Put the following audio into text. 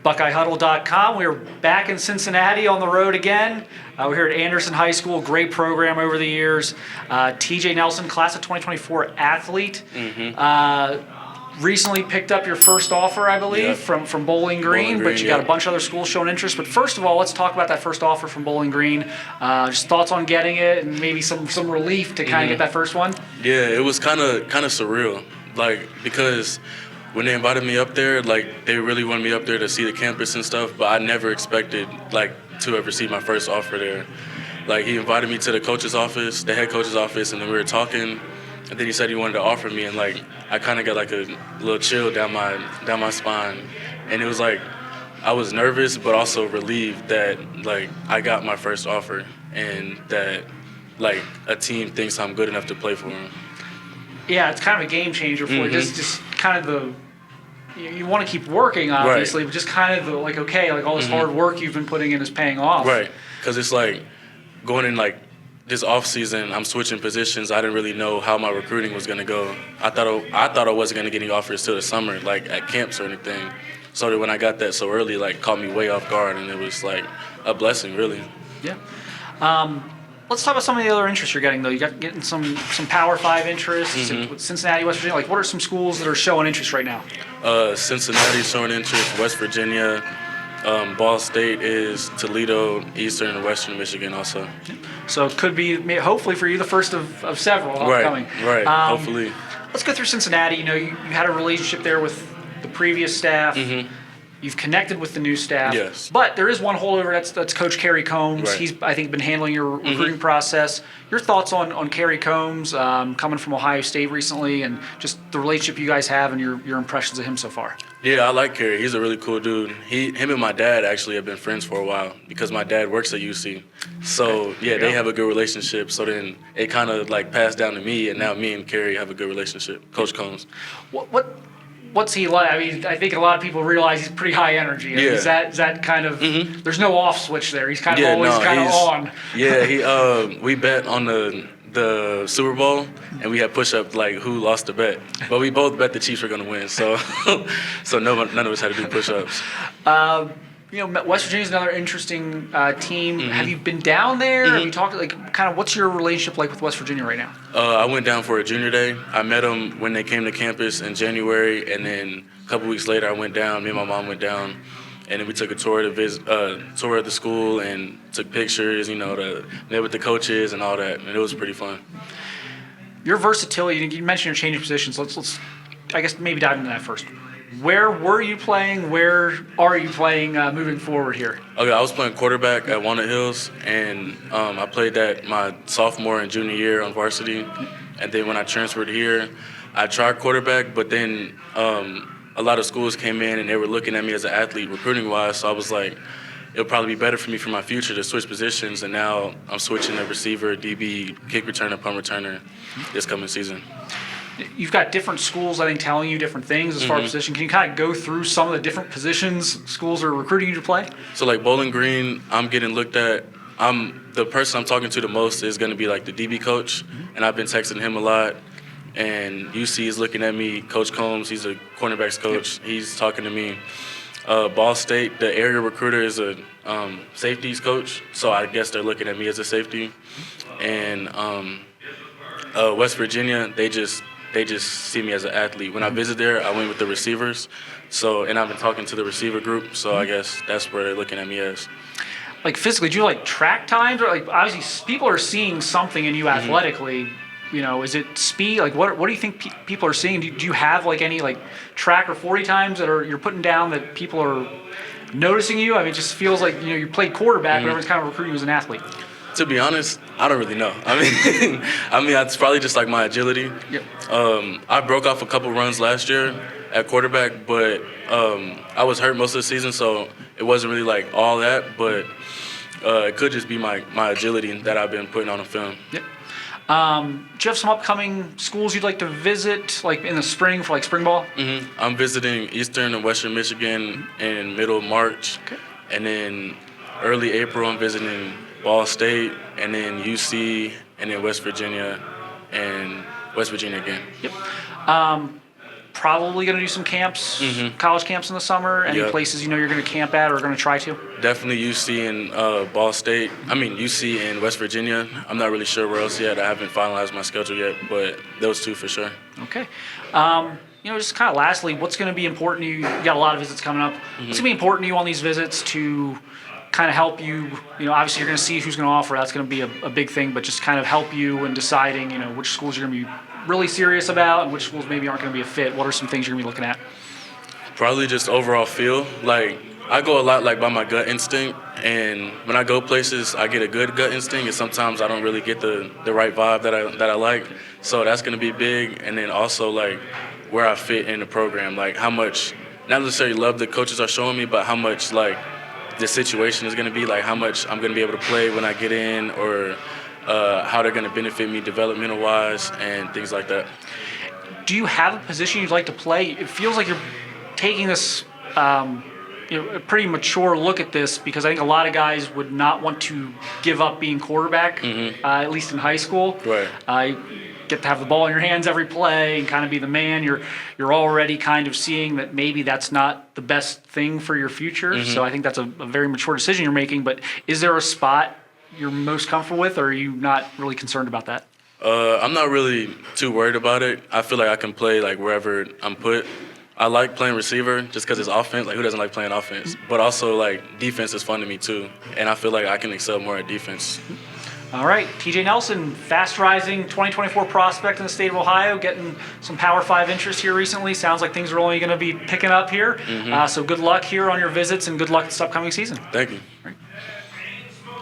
BuckeyeHuddle.com. We're back in Cincinnati on the road again. We're here at Anderson High School. Great program over the years. TJ Nelson, class of 2024 athlete. Recently picked up your first offer, I believe, from Bowling Green, but you got a bunch of other schools showing interest. But first of all, let's talk about that first offer from Bowling Green. Just thoughts on getting it and maybe some relief to kind of get that first one. Yeah, it was kind of surreal, because when they invited me up there, they really wanted me up there to see the campus and stuff, but I never expected, to have received my first offer there. He invited me to the coach's office, the head coach's office, and then we were talking, and then he said he wanted to offer me, and, I kind of got, a little chill down my spine. And it was, I was nervous, but also relieved that, I got my first offer and that, a team thinks I'm good enough to play for them. Yeah, it's kind of a game changer for you. Just kind of you want to keep working, obviously, but just kind of all this hard work you've been putting in is paying off. Right, because it's going in this off season, I'm switching positions. I didn't really know how my recruiting was going to go. I thought I wasn't going to get any offers till the summer, at camps or anything. So that when I got that so early, caught me way off guard, and it was a blessing, really. Yeah. Let's talk about some of the other interests you're getting, though. You're getting some Power 5 interests with Cincinnati, West Virginia. What are some schools that are showing interest right now? Cincinnati showing interest, West Virginia, Ball State is, Toledo, Eastern, and Western Michigan also. So it could be, hopefully for you, the first of several upcoming. Right, hopefully. Let's go through Cincinnati. You had a relationship there with the previous staff. You've connected with the new staff. Yes. But there is one holdover, that's Coach Kerry Combs. Right. He's, I think, been handling your recruiting process. Your thoughts on Kerry Combs, coming from Ohio State recently, and just the relationship you guys have and your impressions of him so far? Yeah, I like Kerry. He's a really cool dude. Him and my dad actually have been friends for a while because my dad works at UC. So, they have a good relationship. So then it kind of passed down to me, and now me and Kerry have a good relationship, Coach Combs. What's he like? I mean, I think a lot of people realize he's pretty high energy. Is that kind of there's no off switch there. He's kind of always on. Yeah, we bet on the Super Bowl, and we had push up who lost the bet. But we both bet the Chiefs were going to win, so none of us had to do push ups. West Virginia's another interesting team. Have you been down there? Have you talked what's your relationship like with West Virginia right now? I went down for a junior day. I met them when they came to campus in January, and then a couple weeks later I went down. Me and my mom went down, and then we took a tour of the school and took pictures. Met with the coaches and all that, and it was pretty fun. Your versatility. You mentioned you're changing positions. Let's I guess maybe dive into that first. Where were you playing? Where are you playing moving forward here? Okay, I was playing quarterback at Walnut Hills, and I played that my sophomore and junior year on varsity. And then when I transferred here, I tried quarterback, but then a lot of schools came in and they were looking at me as an athlete recruiting-wise, so I was like, it'll probably be better for me for my future to switch positions, and now I'm switching to receiver, DB, kick returner, punt returner this coming season. You've got different schools, I think, telling you different things as far as position. Can you kind of go through some of the different positions schools are recruiting you to play? So Bowling Green, I'm getting looked at. The person I'm talking to the most is going to be the DB coach, and I've been texting him a lot. And UC is looking at me. Coach Combs, he's a cornerbacks coach. He's talking to me. Ball State, the area recruiter is a safeties coach, so I guess they're looking at me as a safety. And West Virginia, they just see me as an athlete. When I visit there, I went with the receivers. And I've been talking to the receiver group, so I guess that's where they're looking at me as. Physically, do you track times? Or obviously people are seeing something in you athletically. Is it speed? What do you think people are seeing? Do you have any track or 40 times that you're putting down that people are noticing you? I mean, it just feels like you played quarterback, but everyone's kind of recruiting you as an athlete. To be honest, I don't really know. I mean, it's probably just my agility. Yep. I broke off a couple runs last year at quarterback, but I was hurt most of the season, so it wasn't really all that. But it could just be my agility that I've been putting on the film. Yep. Do you have some upcoming schools you'd like to visit, in the spring for spring ball? I'm visiting Eastern and Western Michigan in middle March, and then early April I'm visiting Ball State, and then UC, and then West Virginia, and West Virginia again. Yep. probably going to do some camps, college camps in the summer. Any places you're going to camp at or going to try to? Definitely UC and Ball State. UC and West Virginia. I'm not really sure where else yet. I haven't finalized my schedule yet, but those two for sure. Okay. Just kind of lastly, what's going to be important to you? You got a lot of visits coming up. What's going to be important to you on these visits to kind of help you? Obviously you're going to see who's going to offer. That's going to be a big thing, but just kind of help you in deciding, which schools you're going to be really serious about and which schools maybe aren't going to be a fit. What are some things you're going to be looking at? Probably just overall feel. Like, I go a lot by my gut instinct, and when I go places, I get a good gut instinct, and sometimes I don't really get the right vibe that I like. So that's going to be big, and then also like where I fit in the program, like how much, not necessarily love the coaches are showing me, but how much like the situation is going to be, like how much I'm going to be able to play when I get in, or how they're going to benefit me developmental-wise and things like that. Do you have a position you'd like to play? It feels like you're taking this a pretty mature look at this, because I think a lot of guys would not want to give up being quarterback, at least in high school. Right. Get to have the ball in your hands every play and kind of be the man. You're already kind of seeing that maybe that's not the best thing for your future. So I think that's a very mature decision you're making. But is there a spot you're most comfortable with, or are you not really concerned about that? I'm not really too worried about it. I feel like I can play like wherever I'm put. I like playing receiver just because it's offense. Like, who doesn't like playing offense? But also, like, defense is fun to me too, and I feel like I can excel more at defense. All right, TJ Nelson, fast-rising 2024 prospect in the state of Ohio, getting some Power 5 interest here recently. Sounds like things are only going to be picking up here. So good luck here on your visits, and good luck this upcoming season. Thank you. All right.